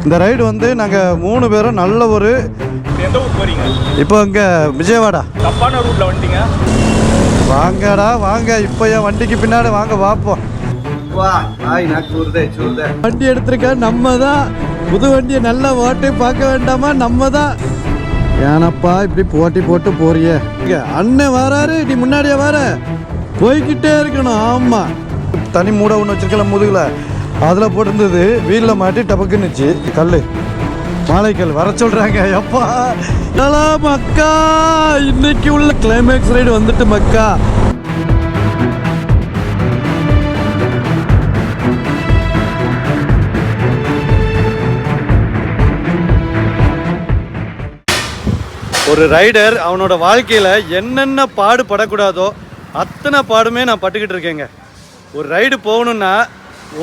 இந்த ரைடு வந்து நாங்கள் 3 பேரும் நல்ல ஒரு எந்த ஊர் போறீங்க? இப்போ இங்கே விஜயவாடா. தப்பான ரூட்ல வந்துட்டீங்க. வாங்கடா வாங்க, இப்போ என் வண்டிக்கு பின்னாடி வாங்க பார்ப்போம். வண்டி எடுத்திருக்க நம்ம தான், புது வண்டியை நல்லா ஓட்டி பார்க்க வேண்டாமா? நம்ம தான். ஏனப்பா இப்படி போட்டி போட்டு போறிய? அண்ணன் வராரு, நீ முன்னாடியே வர, போய்கிட்டே இருக்கணும். ஆமாம், தனி மூட ஒன்று வச்சிருக்கல முதுகுல, அதில் போட்டிருந்தது வீலில் மாட்டி டபக்குன்னுச்சு. கல் மாலைக்கல் வர சொல்கிறாங்க. எப்பா நல்லா மக்கா, இன்னைக்கு உள்ள கிளைமேக்ஸ் ரைடு வந்துட்டு மக்கா. ஒரு ரைடர் அவனோட வாழ்க்கையில் என்னென்ன பாடுபடக்கூடாதோ அத்தனை பாடுமே நான் பட்டுக்கிட்டு இருக்கேங்க. ஒரு ரைடு போகணுன்னா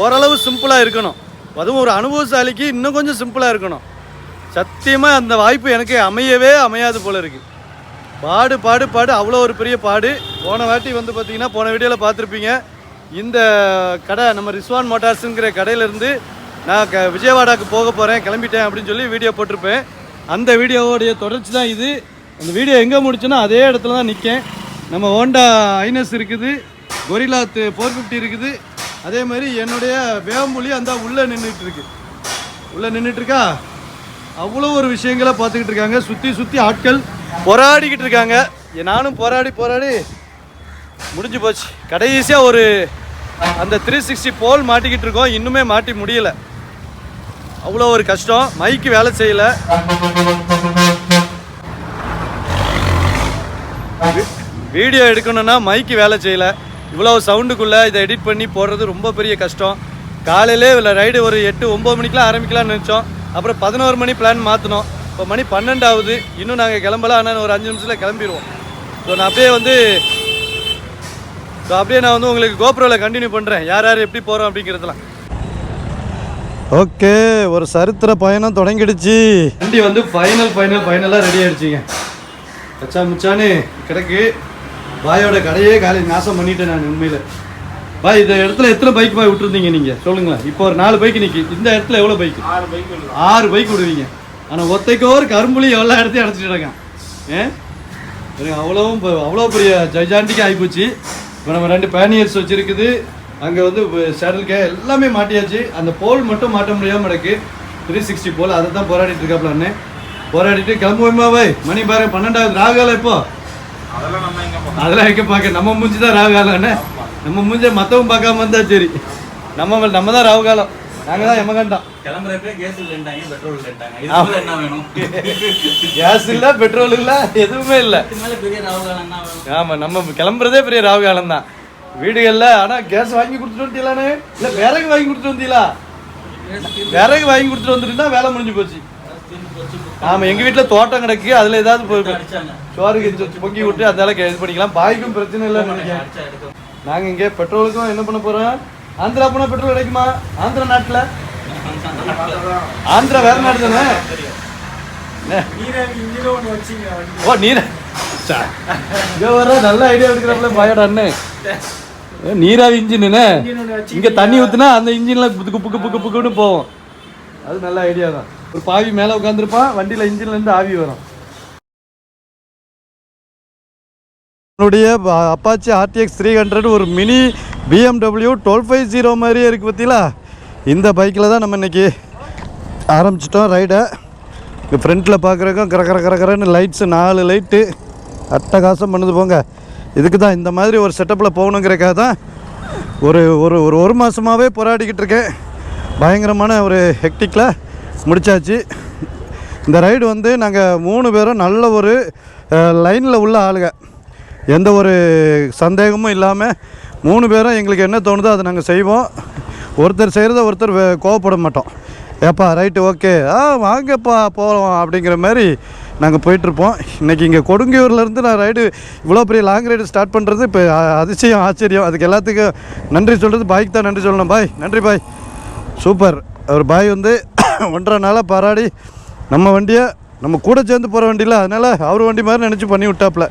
ஓரளவு சிம்பிளாக இருக்கணும், அதுவும் ஒரு அனுபவசாலிக்கு இன்னும் கொஞ்சம் சிம்பிளாக இருக்கணும். சத்தியமாக அந்த வாய்ப்பு எனக்கு அமையாது போல இருக்குது. பாடு பாடு பாடு, அவ்வளோ ஒரு பெரிய பாடு. போன வாட்டி வந்து பார்த்திங்கன்னா, போன வீடியோவில் பார்த்துருப்பீங்க, இந்த கடை நம்ம ரிஸ்வான் மோட்டார்ஸுங்கிற கடையிலேருந்து நான் விஜயவாடாவுக்கு போக போகிறேன், கிளம்பிட்டேன் அப்படின்னு சொல்லி வீடியோ போட்டிருப்பேன். அந்த வீடியோவோடைய தொடர்ச்சி தான் இது. அந்த வீடியோ எங்கே முடிச்சோன்னா அதே இடத்துல தான் நிற்கேன். நம்ம ஹோண்டா ஐனஸ் இருக்குது, கொரில்லா 450 இருக்குது, அதே மாதிரி என்னுடைய வேம்புலி அந்த உள்ளே நின்றுட்டுருக்கா. அவ்வளோ ஒரு விஷயங்களை பார்த்துக்கிட்டு இருக்காங்க. சுற்றி ஆட்கள் போராடிக்கிட்டு இருக்காங்க. நானும் போராடி முடிஞ்சு போச்சு. கடைசியாக ஒரு அந்த 360 போல் மாட்டிக்கிட்டு இருக்கோம், இன்னுமே மாட்டி முடியலை. அவ்வளோ ஒரு கஷ்டம். மைக்கு வேலை செய்யலை. வீடியோ எடுக்கணும்னா மைக்கு வேலை செய்யலை. இவ்வளோ சவுண்டுக்குள்ளே இதை எடிட் பண்ணி போடுறது ரொம்ப பெரிய கஷ்டம். காலையிலே இல்லை ரைடு ஒரு 8-9 மணிக்கெலாம் ஆரம்பிக்கலாம்னு நினச்சோம். அப்புறம் 11 மணி பிளான் மாற்றினோம். இப்போ மணி 12 ஆகுது, இன்னும் நாங்கள் கிளம்பலாம். ஆனால் ஒரு 5 நிமிஷத்தில் கிளம்பிடுவோம். ஸோ நான் அப்படியே நான் உங்களுக்கு கோப்ரோவில் கண்டினியூ பண்ணுறேன், யார் எப்படி போகிறோம் அப்படிங்கிறதுலாம். ஓகே, ஒரு சரித்திர பயணம் தொடங்கிடுச்சு. வண்டி வந்து ஃபைனலாக ரெடி ஆகிடுச்சிங்க. கச்சா முச்சான்னு கிடக்கு. பாயோட கடையே காலையில் நாசம் பண்ணிட்டேன் நான் உண்மையில். பாய், இந்த இடத்துல எத்தனை பைக் பாய் விட்டுருந்தீங்க நீங்கள் சொல்லுங்களேன்? இப்போ ஒரு 4 பைக்கு நிற்கி. இந்த இடத்துல எவ்வளோ பைக்கு? 6 பைக் விடுவீங்க. ஆனால் ஒத்தைக்கோ ஒரு கரும்புலி எல்லா இடத்தையும் அடைச்சிட்டு அவ்வளோ பெரிய ஜைஜாண்டிக்கு ஆகிப்போச்சு. இப்போ நம்ம 2 பேனியர்ஸ் வச்சுருக்குது. அங்கே வந்து சேடல் எல்லாமே மாட்டியாச்சு. அந்த போல் மட்டும் மாட்ட முடியாமல் கிடக்கு. 360 போல், அதை தான் போராடிட்டு இருக்காப்புல அண்ணன். போராடிட்டு கிளம்புவோமா பாய்? மணி பாரு 12ஆவது. ராகாலம் இப்போ அதெல்லாம் எங்கே பார்க்க, நம்ம மூஞ்சி தான் ராகுகாலம்ண்ணே. நம்ம மூஞ்ச மற்றவங்க பார்க்காம இருந்தா சரி. நம்ம தான் ராகுகாலம், நாங்கள் தான் எமகண்டம். கேஸ் இல்லை, பெட்ரோல் இல்லை, எதுவுமே இல்லை. ஆமாம், நம்ம கிளம்புறதே பெரிய ராகுகாலம் தான் வீடுகளில். ஆனால் கேஸ் வாங்கி கொடுத்துட்டு வந்தீங்களானே? இல்லை விறகு வாங்கி கொடுத்துட்டு வந்தீங்களா? விறகு வாங்கி கொடுத்துட்டு வந்துட்டுனா வேலை முடிஞ்சு போச்சு. ஆமாம், எங்கள் வீட்டில் தோட்டம் கிடக்கு, அதில் ஏதாவது சோறு பொங்கி விட்டு அதனால இது பண்ணிக்கலாம். பாய்க்கும் பிரச்சனை இல்லைன்னு நினைக்கிறேன். நாங்கள் இங்கே பெட்ரோலுக்கும் என்ன பண்ண போகிறோம்? ஆந்திரா போனால் பெட்ரோல் கிடைக்குமா? ஆந்திரா நாட்டில், ஆந்திரா வேற நாடு தானே. ஓ, நல்ல ஐடியா எடுக்கிறாப்புல பாயோட அண்ணே. நீராவி இன்ஜின்னு இங்கே தண்ணி ஊற்றுனா அந்த இன்ஜின்ல புக்கு போவோம். அது நல்ல ஐடியா தான். ஒரு பாவி மேலே உட்காந்துருப்பான், வண்டியில் இன்ஜின்லேருந்து ஆவி வரும். என்னுடைய அப்பாச்சி RTX 300 ஒரு மினி BMW 1250 மாதிரியே இருக்குது பார்த்தீங்களா? இந்த பைக்கில் தான் நம்ம இன்றைக்கி ஆரம்பிச்சிட்டோம் ரைடை. இங்கே ஃப்ரண்ட்டில் பார்க்குறக்கும் கரன்னு லைட்ஸு 4 லைட்டு அட்டகாசம் பண்ணுது போங்க. இதுக்கு தான் இந்த மாதிரி ஒரு செட்டப்பில் போகணுங்கிறக்காக தான் ஒரு மாதமாகவே போராடிக்கிட்டு இருக்கேன். பயங்கரமான ஒரு ஹெக்டிக்கில் முடித்தாச்சு. இந்த ரைடு வந்து நாங்கள் 3 பேரும் நல்ல ஒரு லைனில் உள்ள ஆளுங்க, எந்த ஒரு சந்தேகமும் இல்லாமல் 3 பேரும் எங்களுக்கு என்ன தோணுதோ அதை நாங்கள் செய்வோம். ஒருத்தர் செய்கிறத ஒருத்தர் கோவப்பட மாட்டோம். ஏப்பா ரைட்டு ஓகே, வாங்கப்பா போகிறோம் அப்படிங்கிற மாதிரி நாங்கள் போயிட்டுருப்போம். இன்றைக்கி இங்கே கொடுங்கியூர்லேருந்து நான் ரைடு இவ்வளோ பெரிய லாங் ரைடு ஸ்டார்ட் பண்ணுறது இப்போ அதிசயம், ஆச்சரியம். அதுக்கு எல்லாத்துக்கும் நன்றி சொல்கிறது பாய்க்கு தான் நன்றி சொல்லணும். பாய் நன்றி பாய், சூப்பர். ஒரு பாய் வந்து 1.5 நாளாக பாராடி நம்ம வண்டியை நம்ம கூட சேர்ந்து போகிற வண்டியில், அதனால் அவர் வண்டி மாதிரி நினச்சி பண்ணி விட்டாப்புல.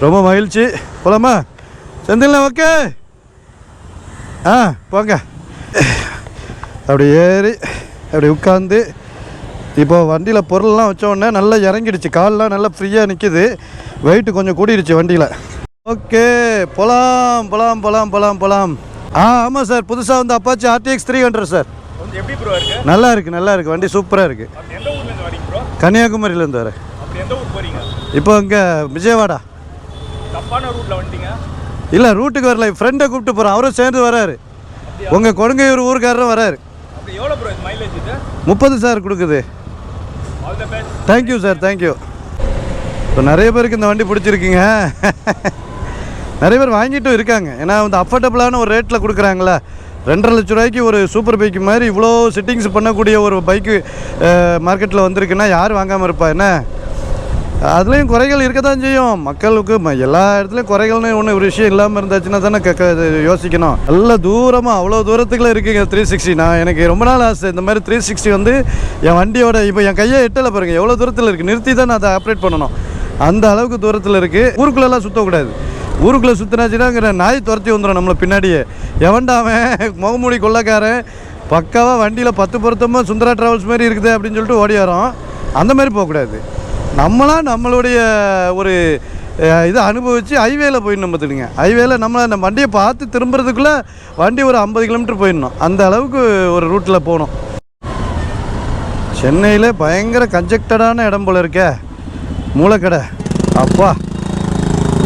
ரொம்ப மகிழ்ச்சி. போலாமா செந்தில்ண்ணா? ஓகே, போங்க. அப்படி ஏறி அப்படி உட்காந்து இப்போ வண்டியில் பொருள்லாம் வச்ச உடனே நல்லா இறங்கிடுச்சு, கால்லாம் நல்லா ஃப்ரீயாக நிற்கிது, வெயிட்டு கொஞ்சம் கூடிடுச்சு வண்டியில். ஓகே, போகலாம் போகலாம் போகலாம் போகலாம் போகலாம். ஆமாம் சார், புதுசாக வந்து அப்பாச்சி RTX 300 சார். எப்படி ப்ரோ இருக்கு? நல்லா இருக்குது வண்டி சூப்பராக இருக்குது. எந்த ஊர்லேருந்து வரீங்க ப்ரோ? கன்னியாகுமரியிலேருந்து வரேன். அப்படி எந்த ஊர் போகிறீங்க? இப்போ இங்கே விஜயவாடா. தப்பான ரூட்டில் வந்துட்டீங்க? இல்லை, ரூட்டுக்கு வரல, ஃப்ரெண்டை கூப்பிட்டு போகிறோம், அவரும் சேர்ந்து வராரு. உங்கள் கொடுங்கையூர் ஊருக்காரரும் வராரு. அப்படி எவ்வளோ ப்ரோ இது மைலேஜ் இது? 30 சார் கொடுக்குது. All the best. Thank you sir, thank you. இப்போ நிறைய பேருக்கு இந்த வண்டி பிடிச்சிருக்குங்க. நிறைய பேர் வாங்கிட்டும் இருக்காங்க. ஏன்னா வந்து அஃபோர்டபுளான ஒரு ரேட்டில் கொடுக்குறாங்களா. 2.5 லட்ச ரூபாய்க்கு ஒரு சூப்பர் பைக்கு மாதிரி இவ்வளோ சிட்டிங்ஸ் பண்ணக்கூடிய ஒரு பைக்கு மார்க்கெட்டில் வந்திருக்குன்னா யார் வாங்காமல் இருப்பா என்ன? அதுலேயும் குறைகள் இருக்க தான் செய்யும். மக்களுக்கு எல்லா இடத்துலையும் குறைகள்னு ஒன்று ஒரு விஷயம் இல்லாமல் இருந்துச்சுன்னா தானே யோசிக்கணும். நல்ல தூரமாக அவ்வளோ தூரத்துக்குள்ள இருக்குங்க 360. நான் எனக்கு ரொம்ப நாள் ஆசை இந்த மாதிரி 360 வந்து என் வண்டியோட இப்போ என் கையை எட்டலை பாருங்கள், எவ்வளோ தூரத்தில் இருக்குது. நிறுத்தி தான் நான் அதை ஆப்ரேட் பண்ணணும், அந்த அளவுக்கு தூரத்தில் இருக்குது. ஊருக்குள்ளெல்லாம் சுற்றக்கூடாது. ஊருக்குள்ளே சுற்றினாச்சுன்னா நாய் துரத்தி வந்துடும் நம்மளை பின்னாடியே. எவன்டாவன் முகமூடி கொள்ளக்காரன் பக்காவாக வண்டியில் 10 பொருத்தமாக சுந்தரா ட்ராவல்ஸ் மாதிரி இருக்குது அப்படின்னு சொல்லிட்டு ஓடி வரோம். அந்த மாதிரி போகக்கூடாது. நம்மளுடைய ஒரு இதை அனுபவித்து ஹைவேல போயிடணும். பார்த்துடுங்க, ஹைவேல நம்ம வண்டியை பார்த்து திரும்புறதுக்குள்ளே வண்டி ஒரு 50 கிலோமீட்டர் போயிடணும். அந்த அளவுக்கு ஒரு ரூட்டில் போகணும். சென்னையில் பயங்கர கன்ஜெக்டடான இடம் போல் இருக்க, மூளைக்கடை அப்பா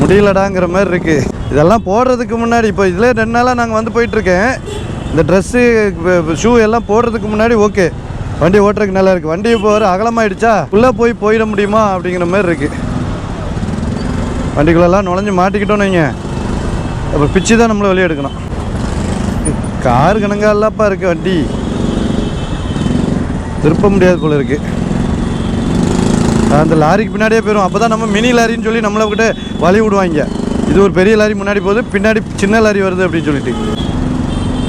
முடியலடாங்கிற மாதிரி இருக்குது. இதெல்லாம் போடுறதுக்கு முன்னாடி இப்போ இதில் 2 நாளாக நாங்கள் வந்து போயிட்டுருக்கேன். இந்த ட்ரெஸ்ஸு ஷூ எல்லாம் போடுறதுக்கு முன்னாடி ஓகே, வண்டி ஓட்டுறதுக்கு நல்லா இருக்குது. வண்டி இப்போ வர அகலமாகிடுச்சா, உள்ளே போயிட முடியுமா அப்படிங்கிற மாதிரி இருக்குது. வண்டிக்குள்ளெல்லாம் நுழைஞ்சு மாட்டிக்கிட்டோன்னு வைங்க, அப்புறம் பிச்சு தான் நம்மளை வெளியே எடுக்கணும். கார் கணங்காலாப்பா இருக்குது, வண்டி திருப்ப முடியாது போல் இருக்குது. அந்த லாரிக்கு பின்னாடியே போயிடும். அப்போ தான் நம்ம மினி லாரின்னு சொல்லி நம்மளை கிட்ட வழி விடுவாங்க. இது ஒரு பெரிய லாரி முன்னாடி போகுது, பின்னாடி சின்ன லாரி வருது அப்படின்னு சொல்லிட்டு.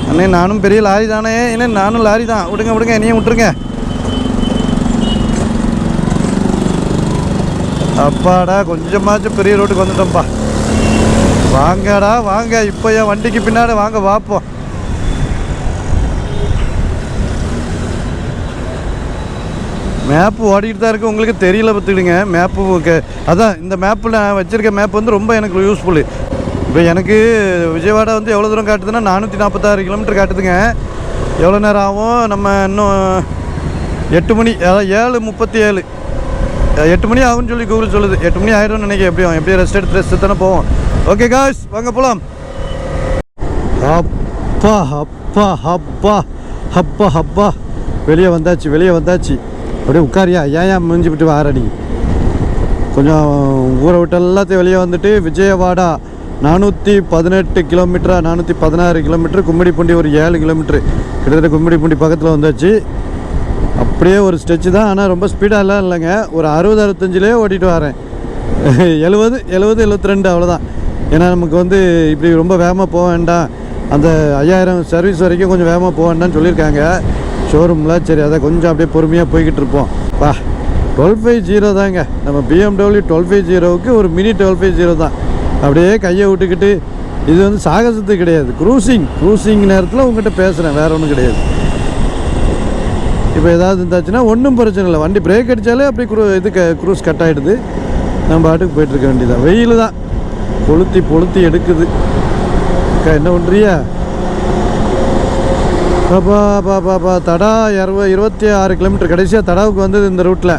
அண்ணே நானும் பெரிய லாரி தானே, என்ன நானும் லாரி தான், விடுங்க என்னையும் விட்டுருங்க. அப்பாடா, கொஞ்சமாச்சும் பெரிய ரோட்டுக்கு வந்துட்டோம்ப்பா. வாங்கடா வாங்க, இப்போ என் வண்டிக்கு பின்னாடி வாங்க பார்ப்போம். மேப்பு ஓடிக்கிட்டு தான் இருக்குது, உங்களுக்கு தெரியல பார்த்துக்கிடுங்க. மேப்பு அதான் இந்த மேப்பில் நான் வச்சுருக்க மேப் வந்து ரொம்ப எனக்கு யூஸ்ஃபுல்லு. இப்போ எனக்கு விஜயவாடா வந்து எவ்வளோ தூரம் காட்டுதுன்னா 446 கிலோமீட்டர் காட்டுதுங்க. எவ்வளோ நேரம் ஆகும்? நம்ம இன்னும் 8 மணி, அதாவது 7:37, 8 மணி ஆகும்னு சொல்லி கூகுள் சொல்லுது. 8 மணி ஆகிடும்னு நினைக்கிறேன். எப்படியும் ரெஸ்ட் தானே போவோம். ஓகே காய்ஸ், வாங்க போகலாம். அப்பா அப்பா அப்பா அப்பா அப்பா வெளியே வந்தாச்சு. அப்படியே உட்காரியா, ஏன் முடிஞ்சு விட்டு வாரடி. கொஞ்சம் ஊரை விட்டு எல்லாத்தையும் வெளியே வந்துட்டு விஜயவாடா 418 கிலோமீட்டரா, 416 கிலோமீட்டர். கும்மிடிப்பூண்டி ஒரு 7 கிலோமீட்ரு, கிட்டத்தட்ட கும்மிடிப்பூண்டி பக்கத்தில் வந்தாச்சு. அப்படியே ஒரு ஸ்ட்ரெச்சு தான், ஆனால் ரொம்ப ஸ்பீடாலாம் இல்லைங்க. ஒரு 60-65லேயே ஓட்டிகிட்டு வரேன். 70-72 அவ்வளோதான். ஏன்னா நமக்கு வந்து இப்படி ரொம்ப வேகமாக போக வேண்டாம், அந்த 5000 சர்வீஸ் வரைக்கும் கொஞ்சம் வேகமாக போக வேண்டாம்னு சொல்லியிருக்காங்க ஷோரூமில். சரி, அதை கொஞ்சம் அப்படியே பொறுமையாக போய்கிட்டு இருப்போம். 1250 தாங்க நம்ம BMW 1250க்கு ஒரு மினி 1250 தான். அப்படியே கையை விட்டுக்கிட்டு, இது வந்து சாகசத்துக்கு கிடையாது, க்ரூசிங் நேரத்தில் உங்கள்கிட்ட பேசுகிறேன், வேறு ஒன்றும் கிடையாது. இப்போ ஏதாவது இருந்தாச்சுன்னா ஒன்றும் பிரச்சனை இல்லை, வண்டி பிரேக் அடித்தாலே அப்படி க்ரூஸ் கட் ஆகிடுது. நம்ம பாட்டுக்கு போயிட்டுருக்க வேண்டியதான். வெயில் தான் கொளுத்தி எடுக்குது. என்ன பண்ணுறியா? பாப்பா தடா 26 கிலோமீட்டர் கடைசியாக தடாவுக்கு வந்தது இந்த ரூட்டில்.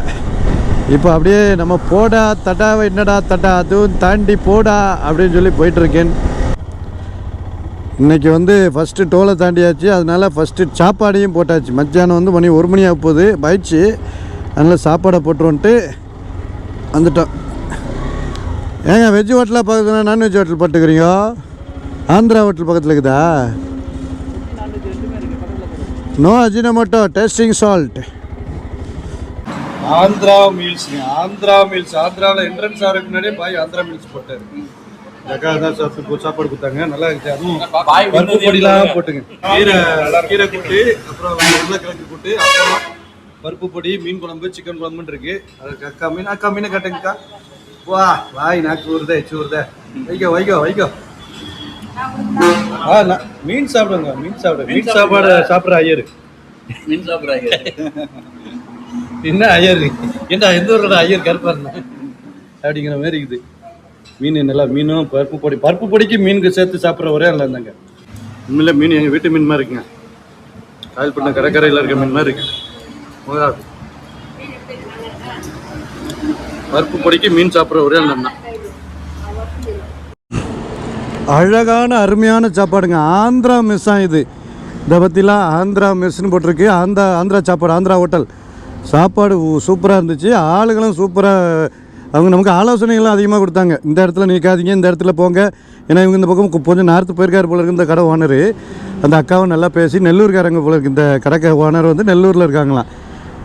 இப்போ அப்படியே நம்ம போடா தடாவை, என்னடா தடா அதுவும் தாண்டி போடா அப்படின்னு சொல்லி போயிட்டுருக்கேன். இன்றைக்கி வந்து ஃபஸ்ட்டு டோலை தாண்டியாச்சு, அதனால் ஃபஸ்ட்டு சாப்பாடையும் போட்டாச்சு. மத்தியானம் வந்து மணி 1 மணி ஆக போகுது, பயிற்சி. அதனால் சாப்பாடை போட்டுருவந்துட்டு வந்துட்டோம். ஏங்க வெஜ் ஹோட்டலாக பார்க்குறதுனா நான்வெஜ் ஹோட்டல் பார்த்துக்கிறீங்க? ஆந்திரா ஹோட்டல் பக்கத்தில் இருக்குதா? No Ajinomoto, tasting salt. Andhra மீல்ஸுங்க, ஆந்திராவில் என்ட்ரன்ஸ் ஆகிறதுக்கு முன்னாடியே பாய் ஆந்திரா மீல்ஸ் போட்டார். அக்கா தான் சாப்பாடு கொடுத்தாங்க, நல்லா இருந்துச்சு. அதுவும் பருப்பு பொடிலாம் போட்டுங்க, கீரை கூட்டு, அப்புறம் உருளைக்கிழங்கு கூட்டு, அப்புறம் பருப்பு பொடி, மீன் குழம்பு, சிக்கன் குழம்புன்னு இருக்கு. அதுக்கு அக்கா மீனை கட்டுங்கக்கா. வா வாய் நாக்கு ஊறுதே, எச்சு ஊறுதே. வைக்கோ. மீன் சாப்பிடுங்க, மீன் சாப்பாடு சாப்பிட்ற ஐயரு. என்ன ஐயர் ஏண்டா எந்த ஊரோட ஐயர் கருப்பாருண்ணா அப்படிங்கிற மாதிரி இருக்குது. மீன் நல்லா மீனும் பருப்பு பொடிக்கு மீனுக்கு சேர்த்து சாப்பிட்ற ஒரே நல்லா இருந்தாங்க. உண்மையில மீன் எங்கள் வீட்டு மீன் மாதிரி இருக்குங்க. காயல்பட்டின கடற்கரையில் இருக்க மீன் மாதிரி இருக்கு. பருப்பு பொடிக்கு மீன் சாப்பிட்ற ஒரே நல்லா. அழகான அருமையான சாப்பாடுங்க. ஆந்திரா மெஸ் தான் இது. இதை பற்றிலாம் ஆந்திரா மெஸ்ன்னு போட்டிருக்கு. ஆந்திரா சாப்பாடு, ஆந்திரா ஹோட்டல். சாப்பாடு சூப்பராக இருந்துச்சு. ஆளுகளும் சூப்பராக, அவங்க நமக்கு ஆலோசனைகளும் அதிகமாக கொடுத்தாங்க. இந்த இடத்துல நிற்காதீங்க, இந்த இடத்துல போங்க. ஏன்னா இவங்க இந்த பக்கம் கொஞ்சம் நேரத்து போயிருக்காரு போல இருக்கு இந்த கடை ஓனர். அந்த அக்காவை நல்லா பேசி, நெல்லூர்காரங்க போல இருக்கு. இந்த கடை ஓனர் வந்து நெல்லூரில் இருக்காங்களாம்.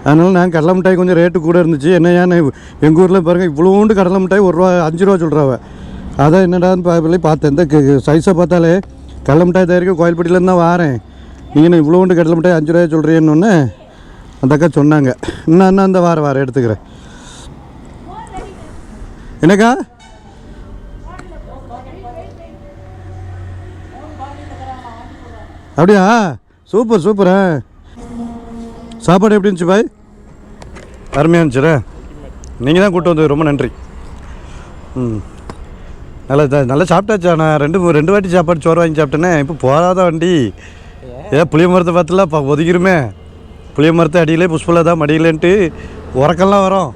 அதனால் நான் கடலை மிட்டாய் கொஞ்சம் ரேட்டு கூட இருந்துச்சு. என்னையான்னு எங்கள் ஊரில் பாருங்கள் இவ்வளோண்டு கடலை மிட்டாய் ₹1 5 ரூபா சொல்கிறாவ. அதான் என்னடான்னு பார்த்தேன். இந்த சைஸை பார்த்தாலே கடலை மிட்டாய் தயாரிக்க கோயில்பட்டியிலேருந்து தான் வாரேன். நீங்கள் இவ்வளோண்டு கடலை மிட்டாய் 5 ரூபாய் சொல்கிறேன்னு அந்த அக்கா சொன்னாங்க. இன்னும் அந்த வாரம் எடுத்துக்கிறேன். என்னக்கா அப்படியா? சூப்பர் சூப்பரா. சாப்பாடு எப்படி இருந்துச்சு பாய்? அருமையாக இருந்துச்சுரா. நீங்கள் தான் கூப்பிட்டு வந்தது, ரொம்ப நன்றி. நல்லா சாப்பிட்டாச்சா? நான் ரெண்டு வாட்டி சாப்பாடு சோறு வாங்கி சாப்பிட்டேனே. இப்போ போகாத வண்டி புளிய மரத்தை பார்த்துலாம் ஒதுக்கிருமே. புளிய மரத்தை அடியிலே புஷ்பலா தான் மடியிலேன்ட்டு உறக்கெல்லாம் வரும்.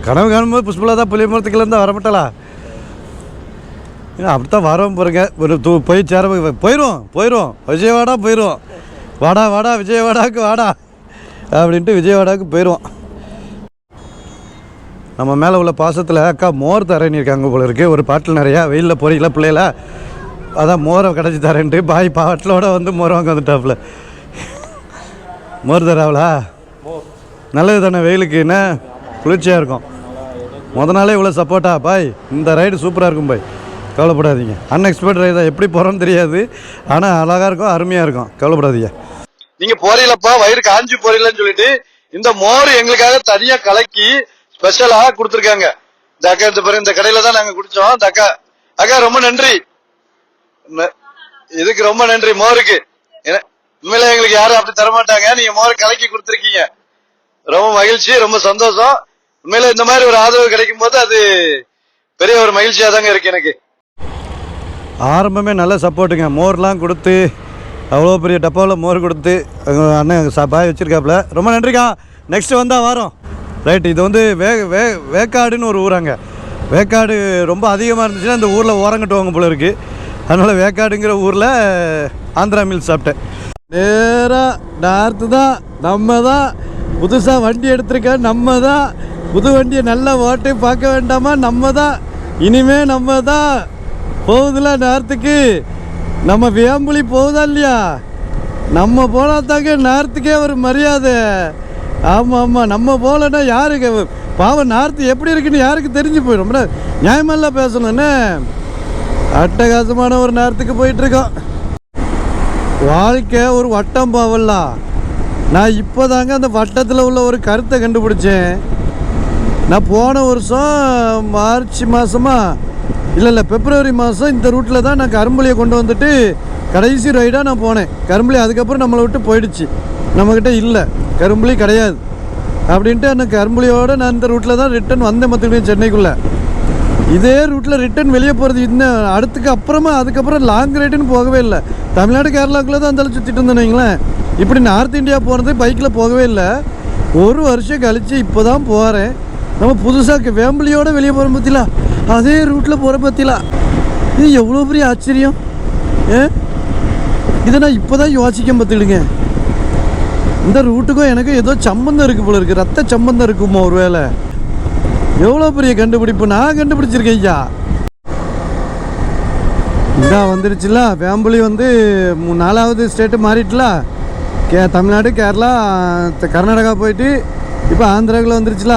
கனவு காணும்போது புஷ்பலா தான் புளிய மரத்துக்குலேருந்து வரமாட்டாளா? அப்படித்தான் வரோம் பாருங்க. ஒரு போய் சேர போயிடுவோம் விஜயவாடா போயிடுவோம். வாடா விஜயவாடாவுக்கு வாடா அப்படின்ட்டு விஜயவாடாவுக்கு போயிடுவோம். நம்ம மேலே உள்ள பாசத்தில் அக்கா மோர் தரேன்னு இருக்காங்க போல இருக்குது. ஒரு பாட்டில் நிறையா வெயிலில் போறீங்களா பிள்ளைல, அதான் மோரை கடைச்சி தரேன்ட்டு பாய் பாட்டிலோட வந்து மோர் வாங்க வந்துட்டாப்புல. மோர் தராவளா? நல்லது தானே, வெயிலுக்கு என்ன குளிர்ச்சியாக இருக்கும். நாளே இவ்வளோ சப்போர்ட்டா பாய்? இந்த ரைடு சூப்பராக இருக்கும் பாய், கவலைப்படாதீங்க. அன்எக்ஸ்பெக்ட் ரைடு தான், எப்படி போகிறோன்னு தெரியாது. ஆனால் அழகாக இருக்கும், அருமையாக இருக்கும், கவலைப்படாதீங்க. நீங்கள் போறீங்களப்பா, வயிறு காஞ்சி போறீங்கன்னு சொல்லிட்டு இந்த மோர் எங்களுக்காக தனியாக கலக்கி ஸ்பெஷலாக கொடுத்துருக்காங்க. இந்த அக்கா இந்த கடையில் தான் நாங்கள் குடித்தோம். இந்த அக்கா ரொம்ப நன்றி, இதுக்கு ரொம்ப நன்றி. மோருக்கு உண்மையில எங்களுக்கு யாரும் அப்படி தரமாட்டாங்க, நீங்க மோரை கலக்கி கொடுத்துருக்கீங்க. ரொம்ப மகிழ்ச்சி, ரொம்ப சந்தோஷம். உண்மையில இந்த மாதிரி ஒரு ஆதரவு கிடைக்கும் போது அது பெரிய ஒரு மகிழ்ச்சியா தாங்க இருக்கு எனக்கு. ஆரம்பமே நல்ல சப்போர்ட்டுங்க. மோர்லாம் கொடுத்து, அவ்வளோ பெரிய டப்பாவில் மோர் கொடுத்து அண்ணன் பாய் வச்சிருக்காப்புல. ரொம்ப நன்றிக்கா. நெக்ஸ்ட் வந்தால் வரோம். ரைட். இது வந்து வேக்காடுன்னு ஒரு ஊராங்க. வேக்காடு ரொம்ப அதிகமாக இருந்துச்சுன்னா இந்த ஊரில் ஓரங்கட்டுவாங்க போல இருக்குது. அதனால் வேக்காடுங்கிற ஊரில் ஆந்திரா மீல் சாப்பிட்டேன். நேராக நார்த்து தான். நம்ம தான் புதுசாக வண்டி எடுத்திருக்கேன். நம்ம தான் புது வண்டியை நல்லா ஓட்டி பார்க்க வேண்டாமா? நம்ம தான் இனிமே நம்ம தான் போகுதுல நார்த்துக்கு. நம்ம வேம்புலி போகுதா இல்லையா? நம்ம போனால் தாங்க நார்த்துக்கே ஒரு மரியாதை. ஆமாம், நம்ம போகலன்னா யாருக்கு பாவம், நார்த்து எப்படி இருக்குன்னு யாருக்கு தெரிஞ்சு போயிடும். நியாயமெல்லாம் பேசணும்னு அட்டகாசமான ஒரு நேரத்துக்கு போயிட்டுருக்கோம். வாழ்க்கை ஒரு வட்டம் பாவல்லாம். நான் இப்போ தாங்க அந்த வட்டத்தில் உள்ள ஒரு கருத்தை கண்டுபிடிச்சேன். நான் போன வருஷம் மார்ச் மாதமா இல்லை பிப்ரவரி மாதம் இந்த ரூட்டில் தான் நான் கரும்புலியை கொண்டு வந்துட்டு கடைசி ரைடாக நான் போனேன். கரும்புலி அதுக்கப்புறம் நம்மளை விட்டு போயிடுச்சு, நம்மக்கிட்ட இல்லை, கரும்புலி கிடையாது அப்படின்ட்டு அந்த கரும்புலியோடு நான் இந்த ரூட்டில் தான் ரிட்டன் வந்தேன். மற்றபடி சென்னைக்குள்ளே இதே ரூட்டில் ரிட்டன் வெளியே போகிறது இன்னும் அதுக்கப்புறம் லாங் ரைடுன்னு போகவே இல்லை. தமிழ்நாடு கேரளாக்குள்ளே தான் அந்தாலும் சுற்றிட்டு இருந்தேன்னு வைங்களேன். இப்படி நார்த் இந்தியா போகிறது பைக்கில் போகவே இல்லை. ஒரு வருஷம் கழித்து இப்போ தான் போகிறேன். நம்ம புதுசாக வேம்பலியோடு வெளியே போகிற பற்றிலா, அதே ரூட்டில் போகிற பற்றிலா, இது எவ்வளோ பெரிய ஆச்சரியம். இதை நான் இப்போ தான் யோசிக்க பார்த்துடுங்க. இந்த ரூட்டுக்கும் எனக்கும் ஏதோ சம்பந்தம் இருக்குது போல இருக்குது, ரத்த சம்பந்தம் இருக்குமா ஒரு வேளை? எவ்வளோ பெரிய கண்டுபிடிப்பு நான் கண்டுபிடிச்சிருக்கேன் ஐயா. இதான் வந்துருச்சுல வேம்புலி வந்து 4வது ஸ்டேட்டு மாறிட்டுல. தமிழ்நாடு, கேரளா, கர்நாடகா போயிட்டு இப்போ ஆந்திராவில் வந்துருச்சுல.